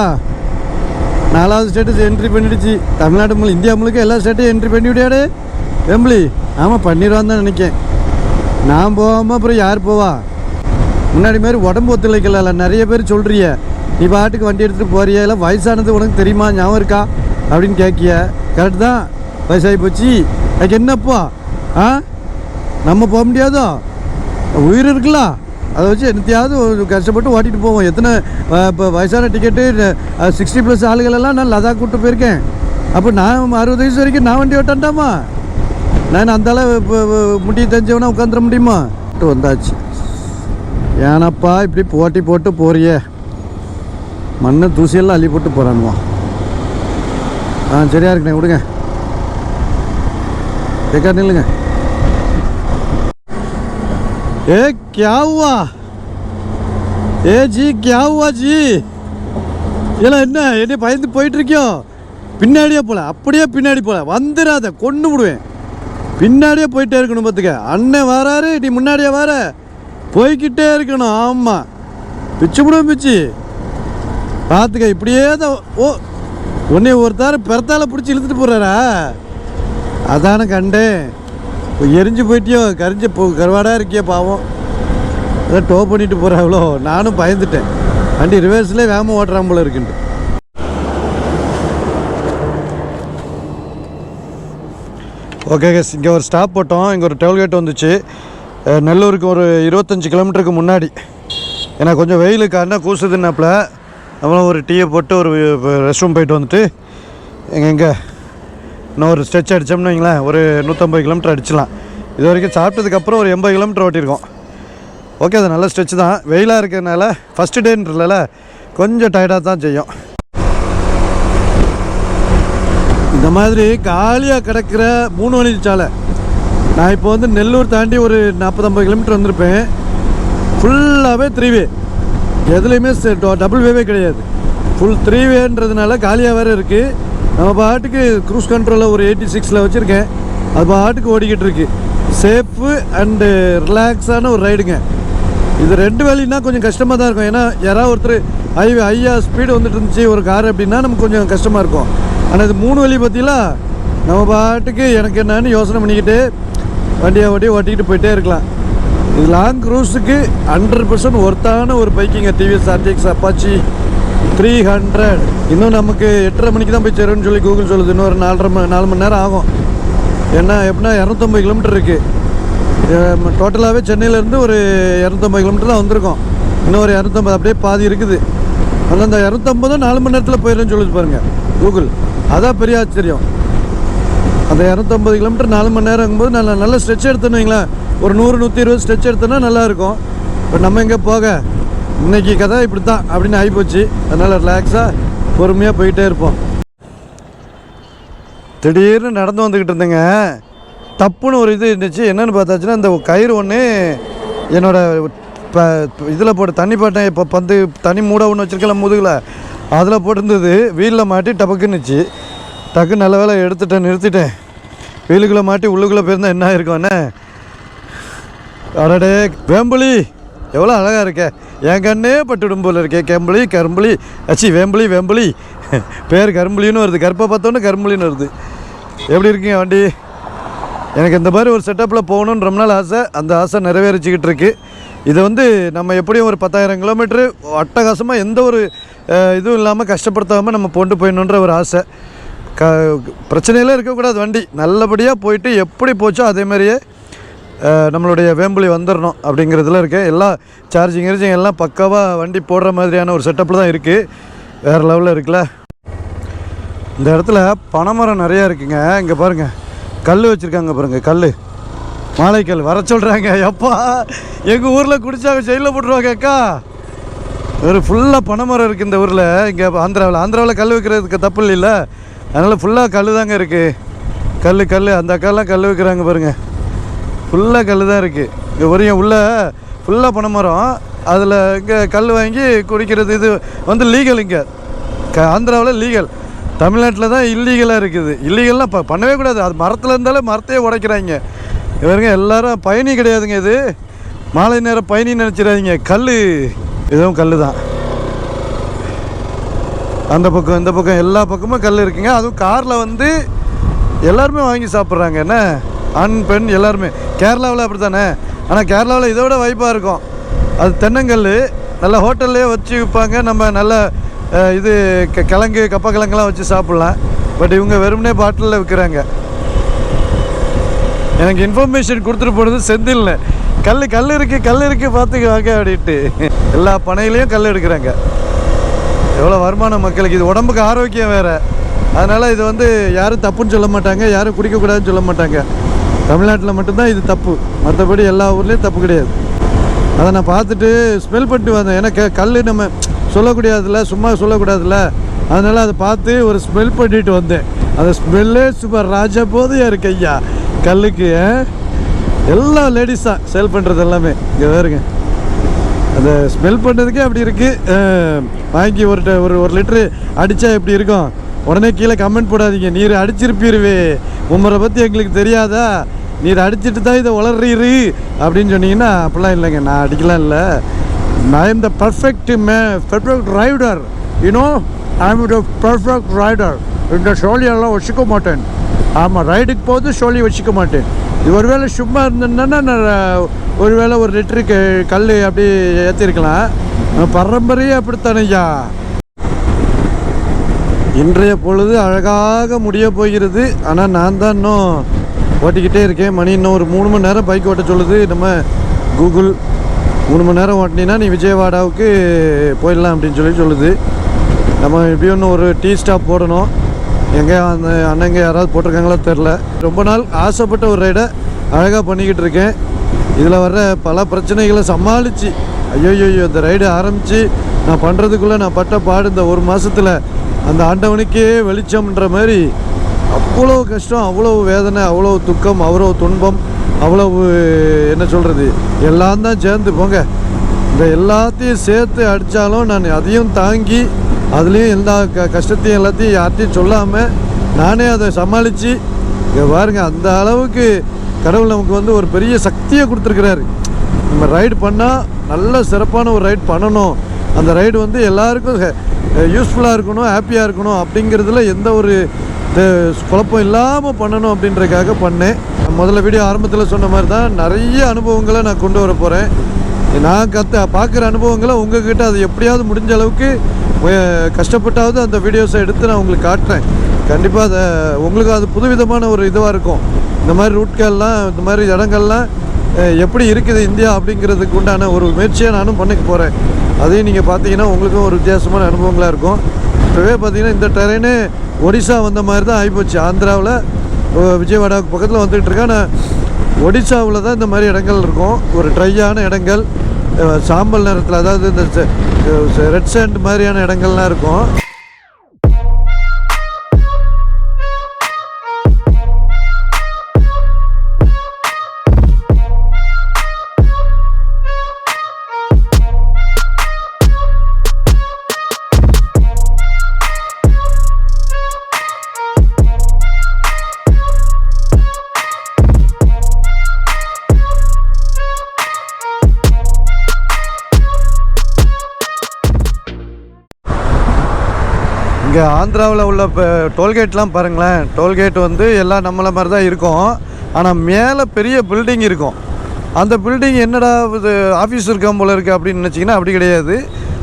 4வது ஸ்டேட்டு என்ட்ரி பண்ணிடுச்சு. தமிழ்நாடு இந்தியா முழுக்க எல்லா ஸ்டேட்டையும் என்ட்ரி பண்ணி விடையாடு வேம்புலி. ஆமாம், பண்ணிடுவான்னு தான் நினைக்கேன். நான் போகாமல் அப்புறம் யார் போவா? முன்னாடி மாதிரி உடம்பு ஒத்துழைக்கல. நிறைய பேர் சொல்கிறிய, நீ பாட்டுக்கு வண்டி எடுத்துகிட்டு போறியா, இல்லை வயசானது உனக்கு தெரியுமா, ஞாபகம் இருக்கா அப்படின்னு கேட்கிய. கரெக்டு தான், வயசாகி போச்சு. அதுக்கு என்னப்பா நம்ம போக முடியாதோ? உயிர் இருக்கலாம், அதை வச்சு என்னத்தையாவது ஒரு கஷ்டப்பட்டு ஓட்டிகிட்டு போவோம். எத்தனை இப்போ வயசான டிக்கெட்டு 60+ ஆளுகளெல்லாம் நான் லதாக் கூப்பிட்டு போயிருக்கேன். அப்போ நான் 60 வயசு வரைக்கும் நான் வண்டி ஓட்டான்டாமா? நான் அந்த அளவு இப்போ முட்டி தெரிஞ்சவனா உட்காந்துட முடியுமா? வந்தாச்சு. ஏனப்பா இப்படி போட்டி போட்டு போறியே, மண்ணை தூசியெல்லாம் அள்ளி போட்டு போகிறானுவா. சரியா இருக்குண்ணே, விடுங்க, கேட்க நில்லுங்க. ए क्या हुआ? ए जी क्या हुआ जी? இல்லை என்ன பயந்து போயிட்டுருக்கியோ? பின்னாடியே போல, அப்படியே பின்னாடி போல வந்துடாத, கொண்டு விடுவேன். பின்னாடியே போயிட்டே இருக்கணும் பார்த்துக்க. அண்ணன் வராரு, நீ முன்னாடியே வர, போய்கிட்டே இருக்கணும். ஆமாம், பிச்சு விடுவேன், பிச்சு பார்த்துக்க. இப்படியே தான். ஓ, உன்னை ஒருத்தார பிறத்தால பிடிச்சி இழுத்துட்டு போகிறாரா? அதானே கண்டேன். இப்போ எரிஞ்சு போயிட்டியோ, கரிஞ்சு கருவாடாக இருக்கியோ பாவம். அதான் டோ பண்ணிட்டு போகிறாங்களோ, நானும் பயந்துட்டேன். வண்டி ரிவர்ஸ்லேயே வேகமாக ஓட்டுறான் போல இருக்குன்ட்டு. ஓகே கேஸ், இங்கே ஒரு ஸ்டாப் போட்டோம். இங்கே ஒரு டோல்கேட் வந்துச்சு. நெல்லூருக்கு ஒரு 25 கிலோமீட்டருக்கு முன்னாடி. ஏன்னா கொஞ்சம் வெயிலுக்கு அண்ணன் கூசுதுன்னாப்புல, நம்மளும் ஒரு டீயை போட்டு ஒரு ரெஸ்ட் ரூம் போயிட்டு வந்துட்டு எங்கே இன்னும் ஒரு ஸ்ட்ரெச் அடித்தோம்னு வைங்களேன், ஒரு 150 கிலோமீட்டர் அடிச்சிடலாம். இது வரைக்கும் சாப்பிட்டதுக்கப்புறம் ஒரு 80 கிலோமீட்டர் ஓட்டியிருக்கோம். ஓகே, அது நல்ல ஸ்ட்ரெச் தான். வெயிலாக இருக்கிறதுனால ஃபஸ்ட்டு டேன்றல கொஞ்சம் டயர்டாக தான் செய்யும். இந்த மாதிரி காலியாக கிடக்கிற 3 வழி சாலை. நான் இப்போ வந்து நெல்லூர் தாண்டி ஒரு 40-50 கிலோமீட்டர் வந்திருப்பேன். ஃபுல்லாகவே 3-வே, எதுலேயுமே டபுள் வேவே கிடையாது. ஃபுல் 3-வேன்றதுனால காலியாக வேறு இருக்குது. நம்ம பாட்டுக்கு க்ரூஸ் கண்ட்ரோலில் ஒரு 86ல் வச்சுருக்கேன். அது பாட்டுக்கு ஓடிக்கிட்டு இருக்கு. சேஃபு அண்டு ரிலாக்ஸான ஒரு ரைடுங்க. இது 2 வழின்னா கொஞ்சம் கஷ்டமாக தான் இருக்கும். ஏன்னா யாராவது ஒருத்தர் ஹையா ஸ்பீடு வந்துட்டு இருந்துச்சு ஒரு கார் அப்படின்னா நமக்கு கொஞ்சம் கஷ்டமாக இருக்கும். ஆனால் இது 3 வழி பற்றிலாம் நம்ம பாட்டுக்கு எனக்கு என்னன்னு யோசனை பண்ணிக்கிட்டு வண்டியை ஓட்டிக்கிட்டு போயிட்டே இருக்கலாம். இது லாங் க்ரூஸுக்கு 100% ஒர்த்தான ஒரு பைக்கிங்க. TVS RTX Apache 300. இன்னும் நமக்கு 8:30 மணிக்கு தான் போய் சேரும்னு சொல்லி கூகுள் சொல்லுது. இன்னும் ஒரு 4 மணி நேரம் ஆகும். ஏன்னா எப்படின்னா 250 கிலோமீட்டர் இருக்குது. டோட்டலாகவே சென்னையிலேருந்து ஒரு 250 கிலோமீட்டர் தான் வந்திருக்கோம். இன்னும் ஒரு 250 அப்படியே பாதி இருக்குது. அதில் அந்த 250 4 மணி நேரத்தில் போயிடுன்னு சொல்லுது பாருங்கள் கூகுள். அதான் பெரிய ஆச்சரியம். அந்த 250 கிலோமீட்டர் 4 மணி நேரங்கும்போது நல்ல ஸ்ட்ரெச் எடுத்தோன்னு வைங்களேன், ஒரு 100-120 ஸ்ட்ரெச் எடுத்தோன்னா நல்லாயிருக்கும். பட் நம்ம எங்கே போக, இன்றைக்கி கதை இப்படி தான் அப்படின்னு ஆகிப்போச்சு. அதனால் ரிலாக்ஸாக பொறுமையாக போயிட்டே இருப்போம். திடீர்னு நடந்து வந்துக்கிட்டு இருந்தேங்க, தப்புன்னு ஒரு இது இருந்துச்சு. என்னென்னு பார்த்தாச்சுன்னா, இந்த கயிறு ஒன்று என்னோடய இப்போ இதில் போட்டு தண்ணி பாட்டேன். இப்போ பந்து தண்ணி மூட ஒன்று வச்சுருக்கல முதுகில், அதில் போட்டிருந்தது. வீலில் மாட்டி டபக்குன்னுச்சு. டக்குன்னு நல்ல வேலை நிறுத்திட்டேன். வீலுக்குள்ளே மாட்டி உள்ளுக்குள்ளே போயிருந்தால் என்ன ஆயிருக்கும்? என்ன அடடே, வேம்புலி எவ்வளோ அழகாக இருக்க, என் கண்ணே பட்டுடும் போல் இருக்கே. கரும்புலி வேம்புலி பேர் கரும்புலின்னு வருது. கருப்பை பார்த்தோன்னே கரும்புலின்னு வருது. எப்படி இருக்கீங்க வண்டி? எனக்கு இந்த மாதிரி ஒரு செட்டப்பில் போகணுன்னு ரொம்ப நாள் ஆசை. அந்த ஆசை நிறைவேறிச்சிக்கிட்டு இருக்கு. இதை வந்து நம்ம எப்படியும் ஒரு 10,000 கிலோமீட்ரு அட்டகாசமாக எந்த ஒரு இதுவும் இல்லாமல் கஷ்டப்படுத்தாமல் நம்ம கொண்டு போயிடணுன்ற ஒரு ஆசை. பிரச்சனையெல்லாம் இருக்கக்கூடாது. வண்டி நல்லபடியாக போயிட்டு எப்படி போச்சோ அதேமாதிரியே நம்மளுடைய வேம்புலி வந்துடணும் அப்படிங்கிறதுல இருக்கேன். எல்லாம் சார்ஜிங் எல்லாம் பக்காவாக வண்டி போடுற மாதிரியான ஒரு செட்டப்பில் தான் இருக்குது. வேறு லெவலில் இருக்குல்ல. இந்த இடத்துல பனைமரம் நிறையா இருக்குங்க. இங்கே பாருங்கள், கல் வச்சுருக்காங்க பாருங்கள். கல் மாலைக்கல் வர சொல்கிறாங்க. எப்பா எங்கள் ஊரில் குடித்தாங்க ஜெயிலில் போட்டுருவாங்க அக்கா. ஒரு ஃபுல்லாக பனைமரம் இருக்குது இந்த ஊரில். இங்கே ஆந்திராவில் கல் வைக்கிறதுக்கு தப்பு இல்லைல்ல, அதனால் ஃபுல்லாக கல் தாங்க இருக்குது. கல் அந்த அக்காலாம் கல் வைக்கிறாங்க பாருங்கள். ஃபுல்லாக கல் தான் இருக்குது. இங்கே வரையும் உள்ள ஃபுல்லாக பனைமரம். அதில் இங்கே கல் வாங்கி குடிக்கிறது இது வந்து லீகல். இங்கே ஆந்திராவில் லீகல், தமிழ்நாட்டில் தான் இல்லீகலாக இருக்குது. இல்லீகல்லாம் பண்ணவே கூடாது. அது மரத்தில் இருந்தாலே மரத்தையே உடைக்கிறாங்க. இவருங்க எல்லாரும் பயணி கிடையாதுங்க. இது மாலை நேரம் பயணி நினச்சிடாதீங்க. கல் இதுவும் கல் தான். அந்த பக்கம் இந்த பக்கம் எல்லா பக்கமும் கல் இருக்குங்க. அதுவும் காரில் வந்து எல்லாருமே வாங்கி சாப்பிட்றாங்க. என்ன ஆண் பெண் எல்லாருமே. கேரளாவில் அப்படி தானே. ஆனால் கேரளாவில் இதை விட வைப்பாக இருக்கும். அது தென்னங்கல் நல்லா ஹோட்டல்லே வச்சு விற்பாங்க. நம்ம நல்ல இது கிழங்கு கப்பக்கிழங்கெல்லாம் வச்சு சாப்பிட்லாம். பட் இவங்க வெறுமனே பாட்டிலில் விற்கிறாங்க. எனக்கு இன்ஃபர்மேஷன் கொடுத்துட்டு போனது செந்தில்னு. கல் இருக்கு பார்த்துக்குவாங்க அப்படின்ட்டு எல்லா பனையிலையும் கல் எடுக்கிறாங்க. எவ்வளோ வருமானம் மக்களுக்கு. இது உடம்புக்கு ஆரோக்கியம் வேறு. அதனால் இது வந்து யாரும் தப்புன்னு சொல்ல மாட்டாங்க, யாரும் குடிக்கக்கூடாதுன்னு சொல்ல மாட்டாங்க. தமிழ்நாட்டில் மட்டும்தான் இது தப்பு, மற்றபடி எல்லா ஊர்லேயும் தப்பு கிடையாது. அதை நான் பார்த்துட்டு ஸ்மெல் பண்ணிட்டு வந்தேன். ஏன்னா கல் நம்ம சொல்லக்கூடாதுல்ல, சும்மா சொல்லக்கூடாதுல்ல. அதனால் அதை பார்த்து ஒரு ஸ்மெல் பண்ணிட்டு வந்தேன். அந்த ஸ்மெல்லே சூப்பர் ராஜா போதையாக இருக்கு ஐயா. கல்லுக்கு எல்லா லேடிஸ் தான் சேல் பண்ணுறது எல்லாமே. இங்கே வேறுங்க அந்த ஸ்மெல் பண்ணுறதுக்கே அப்படி இருக்குது. வாங்கி ஒரு லிட்ரு அடித்தா எப்படி இருக்கும்? உடனே கீழே கமெண்ட் போடாதீங்க, நீர் அடிச்சிருப்பீருவே, உம்மரை பற்றி எங்களுக்கு தெரியாதா, நீர் அடிச்சுட்டு தான் இதை வளர்றீரு அப்படின்னு சொன்னீங்கன்னா, அப்படிலாம் இல்லைங்க. நான் அடிக்கலாம் இல்லை. I am the perfect rider, you know, I am the perfect rider. இந்த சோழியெல்லாம் வச்சுக்க மாட்டேன். ஆமாம், ரைடுக்கு போது சோழி வச்சுக்க மாட்டேன். இது ஒருவேளை சும்மா இருந்தேன்னா நான் ஒருவேளை ஒரு லிட்டருக்கு கல் அப்படி ஏற்றிருக்கலாம். பரம்பரையே அப்படித்தானையா. இன்றைய பொழுது அழகாக முடிய போகிறது. ஆனால் நான் தான் இன்னும் ஓட்டிக்கிட்டே இருக்கேன். மணி இன்னும் ஒரு 3 மணி நேரம் பைக் ஓட்ட சொல்லுது நம்ம கூகுள். 3 மணி நேரம் ஓட்டினீங்கன்னா நீ விஜயவாடாவுக்கு போயிடலாம் அப்படின்னு சொல்லுது. நம்ம எப்படியும் இன்னும் ஒரு டீ ஸ்டாப் போடணும். எங்கே அந்த அண்ணங்க யாராவது போட்டிருக்காங்களோ தெரில. ரொம்ப நாள் ஆசைப்பட்ட ஒரு ரைடை அழகாக பண்ணிக்கிட்டு இருக்கேன். இதில் வர்ற பல பிரச்சனைகளை சமாளித்து, ஐயோ இந்த ரைடு ஆரம்பித்து நான் பண்ணுறதுக்குள்ளே நான் பட்ட பாடு இந்த ஒரு மாதத்தில் அந்த ஆண்டவனுக்கே வெளிச்சம்ன்ற மாதிரி அவ்வளோ கஷ்டம், அவ்வளோ வேதனை, அவ்வளோ துக்கம், அவ்வளோ துன்பம், அவ்வளவு என்ன சொல்கிறது, எல்லாம் தான் சேர்ந்து போங்க. இந்த எல்லாத்தையும் சேர்த்து அடித்தாலும் நான் அதையும் தாங்கி அதுலேயும் எல்லா கஷ்டத்தையும் எல்லாத்தையும் யார்ட்டையும் சொல்லாமல் நானே அதை சமாளித்து இங்கே பாருங்க. அந்த அளவுக்கு கடவுள் நமக்கு வந்து ஒரு பெரிய சக்தியை கொடுத்துருக்குறாரு. நம்ம ரைடு பண்ணால் நல்ல சிறப்பான ஒரு ரைடு பண்ணணும். அந்த ரைடு வந்து எல்லாருக்கும் யூஸ்ஃபுல்லாக இருக்கணும், ஹாப்பியாக இருக்கணும் அப்படிங்கிறதுல எந்த ஒரு குழப்பம் இல்லாமல் பண்ணணும் அப்படின்றதுக்காக பண்ணேன். முதல்ல வீடியோ ஆரம்பத்தில் சொன்ன மாதிரி தான் நிறைய அனுபவங்களை நான் கொண்டு வர போகிறேன். நான் பார்க்குற அனுபவங்களை உங்கள்கிட்ட அது எப்படியாவது முடிஞ்ச அளவுக்கு கஷ்டப்பட்டாவது அந்த வீடியோஸை எடுத்து நான் உங்களுக்கு காட்டுறேன். கண்டிப்பாக அதை உங்களுக்கு அது புதுவிதமான ஒரு இதுவாக இருக்கும். இந்த மாதிரி ரூட்கள்லாம், இந்த மாதிரி இடங்கள்லாம் எப்படி இருக்குது இந்தியா அப்படிங்கிறதுக்கு உண்டான ஒரு முயற்சியாக நானும் பண்ணிக்க போகிறேன். அதையும் நீங்கள் பார்த்தீங்கன்னா உங்களுக்கும் ஒரு வித்தியாசமான அனுபவங்களாக இருக்கும். இப்போவே பார்த்தீங்கன்னா இந்த ட்ரெயினு ஒடிசா வந்த மாதிரி தான் ஆகிப்போச்சு. ஆந்திராவில் விஜயவாடாவுக்கு பக்கத்தில் வந்துகிட்டு இருக்கேன். ஆனால் ஒடிசாவில் தான் இந்த மாதிரி இடங்கள் இருக்கும். ஒரு ட்ரையான இடங்கள், சாம்பல் நேரத்தில், அதாவது இந்த ரெட் சேண்ட் மாதிரியான இடங்கள்லாம் இருக்கும். இங்கே ஆந்திராவில் உள்ள டோல்கேட்லாம் பாருங்களேன். டோல்கேட் வந்து எல்லாம் நம்மளை மாதிரி தான் இருக்கும். ஆனால் மேலே பெரிய பில்டிங் இருக்கும். அந்த பில்டிங் என்னடா இது ஆஃபீஸ் இருக்கா போல இருக்குது அப்படின்னு நினச்சிங்கன்னா அப்படி கிடையாது.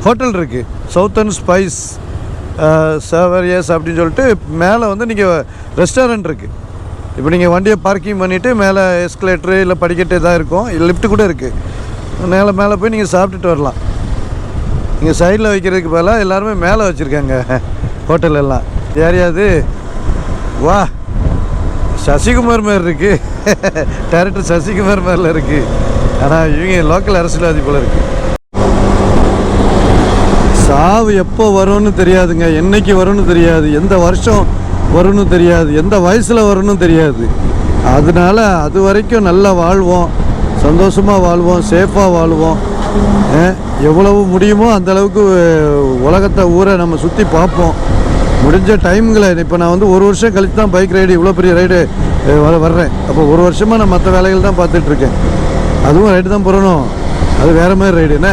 ஹோட்டல் இருக்குது, சவுத்தர்ன் ஸ்பைஸ் சேவரியஸ் அப்படின்னு சொல்லிட்டு. மேலே வந்து நீங்கள் ரெஸ்டாரண்ட் இருக்குது. இப்போ நீங்கள் வண்டியை பார்க்கிங் பண்ணிவிட்டு மேலே எஸ்கலேட்ரு இல்லை படிக்கட்டு தான் இருக்கும், லிஃப்ட்டு கூட இருக்குது. மேலே போய் நீங்கள் சாப்பிட்டுட்டு வரலாம். நீங்கள் சைடில் வைக்கிறதுக்கு பதிலாக எல்லாருமே மேலே வச்சுருக்காங்க ஹோட்டல் எல்லாம். யாரையாது வா, சசிகுமார் மாதிரி இருக்குது, டேரக்டர் சசிகுமார் மாதிரில இருக்குது. ஆனால் இவங்க லோக்கல் அரசியல்வாதி போல் இருக்குது. சாவு எப்போ வரும்னு தெரியாதுங்க, என்னைக்கு வரும்னு தெரியாது, எந்த வருஷம் வரும்னு தெரியாது, எந்த வயசில் வரும்னு தெரியாது. அதனால அது வரைக்கும் நல்லா வாழ்வோம், சந்தோஷமாக வாழ்வோம், சேஃபாக வாழ்வோம். எவ்வளவு முடியுமோ அந்தளவுக்கு உலகத்தை ஊரை நம்ம சுற்றி பார்ப்போம். முடிஞ்ச டைம்களை இப்போ நான் வந்து 1 வருஷம் கழித்து தான் பைக் ரைடு, இவ்வளோ பெரிய ரைடு வர்றேன். அப்போ 1 வருஷமாக நான் மற்ற வேலைகள் தான் பார்த்துட்ருக்கேன். அதுவும் ரைடு தான் போகணும், அது வேறு மாதிரி ரைடு என்ன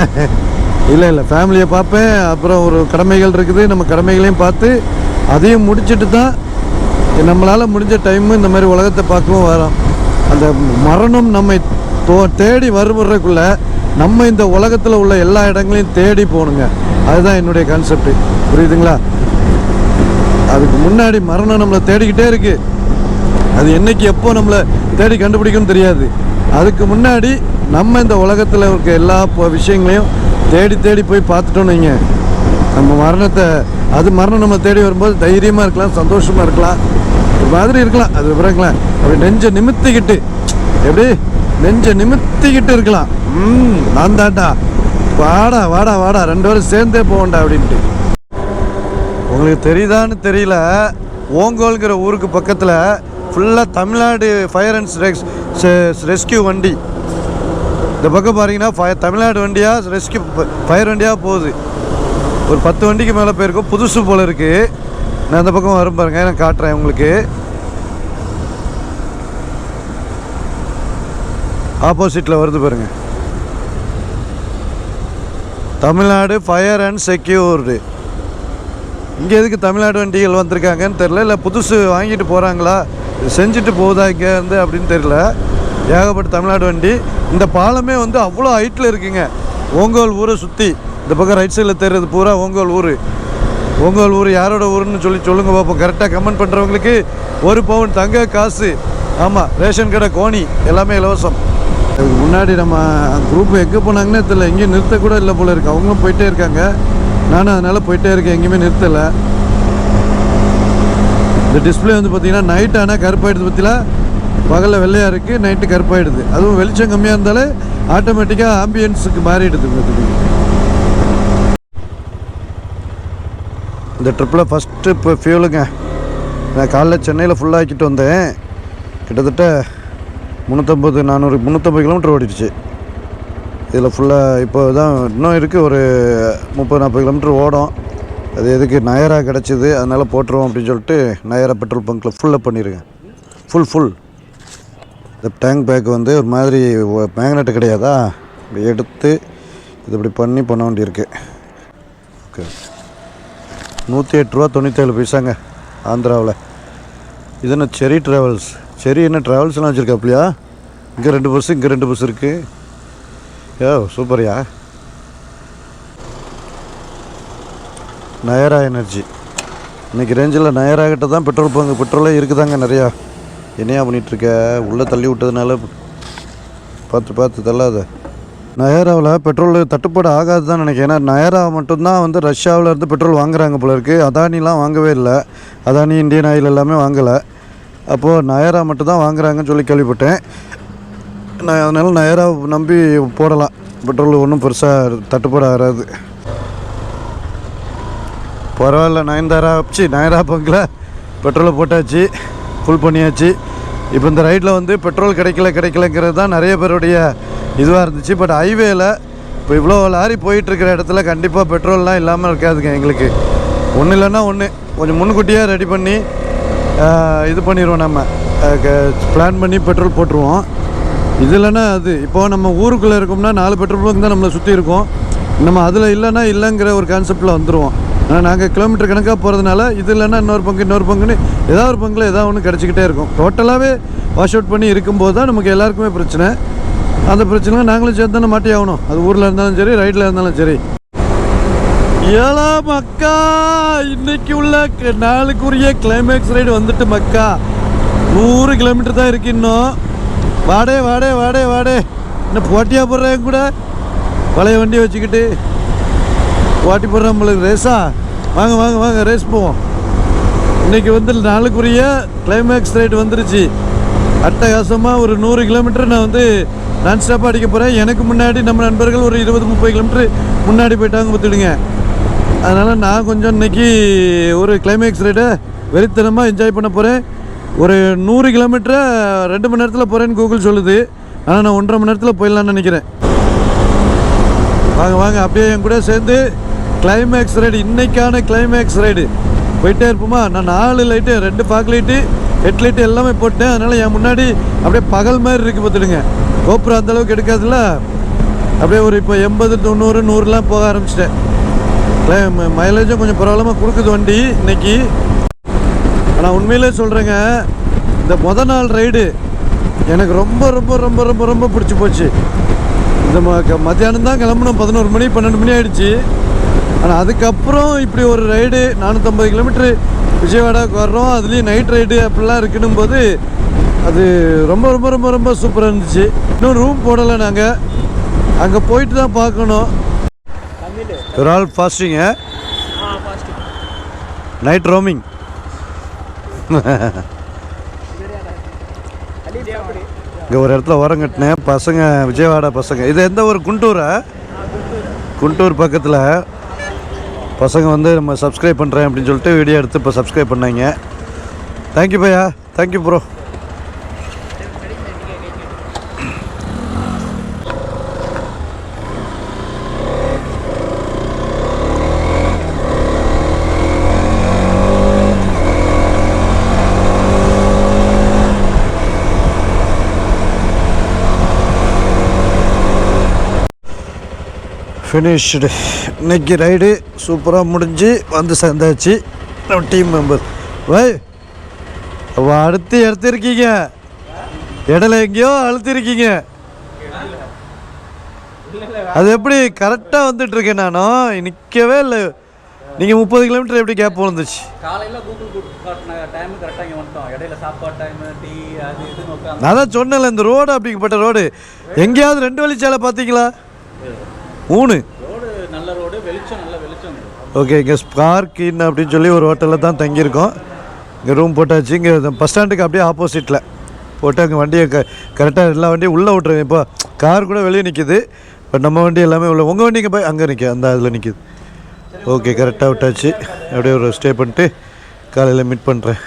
இல்லை ஃபேமிலியை பார்ப்பேன். அப்புறம் ஒரு கடமைகள் இருக்குது, நம்ம கடமைகளையும் பார்த்து அதையும் முடிச்சுட்டு தான் நம்மளால் முடிஞ்ச டைமு இந்த மாதிரி உலகத்தை பார்க்கவும் வரோம். அந்த மரணம் நம்மை தேடி வருமுறைக்குள்ளே நம்ம இந்த உலகத்தில் உள்ள எல்லா இடங்களையும் தேடி போகணுங்க. அதுதான் என்னுடைய கான்செப்ட், புரியுதுங்களா? அதுக்கு முன்னாடி மரணம் நம்மளை தேடிக்கிட்டே இருக்குது. அது என்னைக்கு எப்போ நம்மளை தேடி கண்டுபிடிக்கும்னு தெரியாது. அதுக்கு முன்னாடி நம்ம இந்த உலகத்தில் இருக்க எல்லா விஷயங்களையும் தேடி தேடி போய் பார்த்துட்டோன்னு வைங்க, நம்ம மரணத்தை மரணம் நம்ம தேடி வரும்போது தைரியமாக இருக்கலாம், சந்தோஷமாக இருக்கலாம், ஒரு மாதிரி இருக்கலாம். அது விவரங்களேன் அப்படி நெஞ்சை நிமித்திக்கிட்டு எப்படி நெஞ்சை நிமித்திக்கிட்டு இருக்கலாம். நான் தாண்டா, வாடா வாடா வாடா, 2 பேரும் சேர்ந்தே போகண்டா அப்படின்ட்டு. உங்களுக்கு தெரியுதான்னு தெரியல, ஓங்கோல்கிற ஊருக்கு பக்கத்தில் ஃபுல்லாக தமிழ்நாடு ஃபயர் அண்ட் ரெஸ்கியூ வண்டி. இந்த பக்கம் பார்த்தீங்கன்னா தமிழ்நாடு வண்டியாக ரெஸ்கியூ ஃபயர் வண்டியாக போகுது. ஒரு 10 வண்டிக்கு மேலே போயிருக்கோம், புதுசு போல் இருக்குது. நான் அந்த பக்கம் வரும் பாருங்க, நான் காட்டுறேன் உங்களுக்கு. ஆப்போசிட்டில் வருது பாருங்க, தமிழ்நாடு ஃபயர் அண்ட் செக்யூர்டு. இங்கே எதுக்கு தமிழ்நாடு வண்டிகள் வந்திருக்காங்கன்னு தெரில, இல்லை புதுசு வாங்கிட்டு போகிறாங்களா, செஞ்சுட்டு போகுதா இங்கே இருந்து அப்படின்னு தெரில. ஏகப்பட்ட தமிழ்நாடு வண்டி. இந்த பாலமே வந்து அவ்வளோ ஹைட்டில் இருக்குங்க. ஓங்கோல் ஊரை சுற்றி இந்த பக்கம் ரைட் சைடில் தெரியுது பூரா ஓங்கோல் ஊர். ஓங்கோல் ஊர் யாரோட ஊருன்னு சொல்லுங்க பார்ப்போம். கரெக்டாக கமெண்ட் பண்ணுறவங்களுக்கு 1 பவுன் தங்க காசு. ஆமாம், ரேஷன் கடை, கோணி எல்லாமே இலவசம். அதுக்கு முன்னாடி நம்ம குரூப் எங்கே போனாங்கன்னே தெரியல, எங்கேயும் நிறுத்தக்கூட இல்லை போல இருக்குது. அவங்களும் போயிட்டே இருக்காங்க, நானும் அதனால் போயிட்டே இருக்கேன், எங்கேயுமே நிறுத்தலை. இந்த டிஸ்பிளே வந்து பார்த்திங்கன்னா நைட் ஆனால் கருப்பாயிடுது. பற்றிலாம் பகலில் வெள்ளையாக இருக்குது, நைட்டு கருப்பாயிடுது. அதுவும் வெளிச்சம் கம்மியாக இருந்தாலே ஆட்டோமேட்டிக்காக ஆம்பியன்ஸுக்கு மாறிடுது. இந்த ட்ரிப்பில் ஃபஸ்ட்டு இப்போ ஃபியூலுங்க. நான் காலைல சென்னையில் ஃபுல்லாகிக்கிட்டு வந்தேன். கிட்டத்தட்ட 350 கிலோமீட்டர் ஓடிடுச்சு. இதில் ஃபுல்லாக இப்போ தான் இன்னும் இருக்குது, ஒரு 30-40 கிலோமீட்டர் ஓடும். அது எதுக்கு நயரா கிடச்சிது, அதனால் போட்டுருவோம் அப்படின்னு சொல்லிட்டு நயரா பெட்ரோல் பங்க்கில் ஃபுல்லப் பண்ணிடுங்க. ஃபுல் இந்த டேங்க் பேக் வந்து ஒரு மாதிரி மேக்னெட்டு கிடையாதா, இப்படி எடுத்து இது இப்படி பண்ண வேண்டியிருக்கு. ஓகே, 108 ரூபா 97 பைசாங்க ஆந்திராவில். இது என்ன செரி ட்ராவல்ஸ், செரி என்ன ட்ராவல்ஸ்லாம் வச்சுருக்காப்லையா? இங்கே 2 பஸ், இங்கே 2 பஸ் இருக்குது. யோ சூப்பர்யா. நயரா எனர்ஜி இன்றைக்கி ரேஞ்சில் நயரா கிட்ட தான் பெட்ரோலே இருக்குதாங்க நிறையா. என்னையா பண்ணிகிட்ருக்க, உள்ளே தள்ளி விட்டதுனால பார்த்து தள்ளாத. நயராவில் பெட்ரோல் தட்டுப்பாடு ஆகாது தான் நினைக்கிறேன். ஏன்னா நயரா மட்டும்தான் வந்து ரஷ்யாவில் இருந்து பெட்ரோல் வாங்குறாங்க போல இருக்குது. அதானிலாம் வாங்கவே இல்லை, அதானி இந்தியன் ஆயில் எல்லாமே வாங்கலை. அப்போது நயரா மட்டும்தான் வாங்குறாங்கன்னு சொல்லி கேள்விப்பட்டேன். நான் அதனால் நயரா நம்பி போடலாம், பெட்ரோல் ஒன்றும் பெருசாக தட்டுப்பாடு ஆகாது. பரவாயில்ல, நயரா பங்கில் பெட்ரோலை போட்டாச்சு, ஃபுல் பண்ணியாச்சு. இப்போ இந்த ரைட்டில் வந்து பெட்ரோல் கிடைக்கலங்கிறது தான் நிறைய பேருடைய இதுவாக இருந்துச்சு. பட் ஹைவேல இப்போ இவ்வளோ லாரி போயிட்டுருக்கிற இடத்துல கண்டிப்பாக பெட்ரோல்லாம் இல்லாமல் இருக்காதுங்க. எங்களுக்கு ஒன்று இல்லைன்னா ஒன்று கொஞ்சம் முன்கூட்டியாக ரெடி பண்ணி இது பண்ணிடுவோம், நம்ம பிளான் பண்ணி பெட்ரோல் போட்டுருவோம். இது இல்லைன்னா அது. இப்போது நம்ம ஊருக்குள்ளே இருக்கோம்னா 4 பெட்ரோல் பங்க் தான் நம்மளை சுற்றி இருக்கும். நம்ம அதில் இல்லைன்னா இல்லைங்கிற ஒரு கான்செப்டில் வந்துடுவோம். ஆனால் நாங்கள் கிலோமீட்டர் கணக்காக போகிறதுனால இது இல்லைன்னா இன்னொரு பங்குன்னு ஏதாவது ஒரு பங்கில் ஏதாவது ஒன்று கிடச்சிக்கிட்டே இருக்கும். டோட்டலாகவே வாஷ் அவுட் பண்ணி இருக்கும்போது தான் நமக்கு எல்லாருக்குமே பிரச்சனை. அந்த பிரச்சனை நாங்களும் சேர்த்து தானே மாட்டி ஆகணும். அது ஊரில் இருந்தாலும் சரி, ரைட்டில் இருந்தாலும் சரி. ஏழா மக்கா, இன்னைக்கு உள்ள நாளுக்குரிய கிளைமேக்ஸ் ரைடு வந்துட்டு மக்கா. 100 கிலோமீட்டர் தான் இருக்கு இன்னும். வாடே இன்னும் போட்டியாக போடுறேன் கூட, பழைய வண்டியை வச்சுக்கிட்டு போட்டி போடுற நம்மளுக்கு ரேஸா. வாங்க ரேஸ் போவோம். இன்றைக்கி வந்து நாளுக்குரிய கிளைமேக்ஸ் ரைடு வந்துருச்சு. அட்டகாசமாக ஒரு 100 கிலோமீட்டர் நான் வந்து நான் ஸ்டாப்பாக அடிக்க போகிறேன். எனக்கு முன்னாடி நம்ம நண்பர்கள் ஒரு 20-30 கிலோமீட்டர் முன்னாடி போயிட்டாங்க பார்த்துடுங்க. அதனால் நான் கொஞ்சம் இன்றைக்கி ஒரு கிளைமேக்ஸ் ரைடை வெறித்தனமாக என்ஜாய் பண்ண போகிறேன். ஒரு 100 கிலோமீட்டரை 2 மணி நேரத்தில் போகிறேன்னு கூகுள் சொல்லுது. ஆனால் நான் 1.5 மணி நேரத்தில் போயிடலான்னு நினைக்கிறேன். வாங்க அப்படியே என் கூட சேர்ந்து கிளைமேக்ஸ் ரைடு, இன்றைக்கான கிளைமேக்ஸ் ரைடு போயிட்டே இருப்போமா. நான் 4 light, 2 fog light, head light எல்லாமே போட்டேன். அதனால் என் முன்னாடி அப்படியே பகல் மாதிரி இருக்குது பார்த்துடுங்க. கோப்புரம் அந்தளவுக்கு எடுக்காதுல்ல. அப்படியே ஒரு இப்போ 80, 90, 100லாம் போக ஆரம்பிச்சிட்டேன். மைலேஜும் கொஞ்சம் பரவாயில்லாமல் கொடுக்குது வண்டி இன்னைக்கு. ஆனால் உண்மையிலே சொல்கிறேங்க, இந்த நாள் ரைடு எனக்கு ரொம்ப ரொம்ப ரொம்ப ரொம்ப ரொம்ப பிடிச்சி போச்சு. இந்த மத்தியானம் தான் கிளம்பணும், 11 மணி 12 மணி ஆகிடுச்சு. ஆனால் அதுக்கப்புறம் இப்படி ஒரு ரைடு 450 கிலோமீட்ரு விஜயவாடாவுக்கு வர்றோம், அதுலேயும் நைட் ரைடு அப்படிலாம் இருக்கணும் போது அது ரொம்ப ரொம்ப ரொம்ப ரொம்ப சூப்பராக இருந்துச்சு. இன்னும் ரூம் போடலை நாங்கள், அங்கே போயிட்டு தான் பார்க்கணும். ஒரு ஆள் ஃபாஸ்டிங்க, நைட் ரோமிங். இங்கே ஒரு இடத்துல உரம் கட்டினேன், பசங்க விஜயவாடா பசங்க. இது எந்த ஒரு குண்டூரா? குண்டூர் பக்கத்தில் பசங்க வந்து நம்ம சப்ஸ்கிரைப் பண்ணுறேன் அப்படின்னு சொல்லிட்டு வீடியோ எடுத்து இப்போ சப்ஸ்கிரைப் பண்ணாங்க. தேங்க்யூ பையா, தேங்க்யூ ப்ரோ. ஃபினிஷ்டு. இன்னைக்கு ரைடு சூப்பராக முடிஞ்சு வந்து சேர்ந்தாச்சு நம்ம டீம் மெம்பர். வை அடுத்து எடுத்துருக்கீங்க, இடையில எங்கேயோ அழுத்திருக்கீங்க. அது எப்படி கரெக்டாக வந்துட்டுருக்கேன் நானும், நிற்கவே இல்லை. நீங்கள் 30 கிலோமீட்டர் எப்படி கேப் வந்துச்சு? காலையில் கூகுள் காட்டின டைம் கரெக்டாக இங்கே வந்துட்டோம். இடையில சாப்பாடு டைமு, டீ, அது இதுன்னு உட்காந்து. நான் தான் சொன்னேன்ல, இந்த ரோடு அப்படிப்பட்ட ரோடு. எங்கேயாவது 2 வழிச்சாலை பார்த்தீங்களா? 3 ரோடு நல்ல ரோடு, வெளிச்சம் நல்ல வெளிச்சம். ஓகே, இங்கே ஸ்பார்க் இன் அப்படின்னு சொல்லி ஒரு ஹோட்டலில் தான் தங்கியிருக்கோம். இங்கே ரூம் போட்டாச்சு. இங்கே பஸ் ஸ்டாண்டுக்கு அப்படியே ஆப்போசிட்டில் போட்டு அங்கே வண்டியை கரெக்டாக எல்லா வண்டியும் உள்ளே விட்ருங்க. இப்போ கார் கூட வெளியே நிற்கிது, பட் நம்ம வண்டி எல்லாமே உள்ள. உங்கள் வண்டிக்கு போய் அங்கே நிற்க, அந்த அதில் நிற்கிது. ஓகே, கரெக்டாக விட்டாச்சு. அப்படியே ஒரு ஸ்டே பண்ணிட்டு காலையில் மீட் பண்ணுறேன்.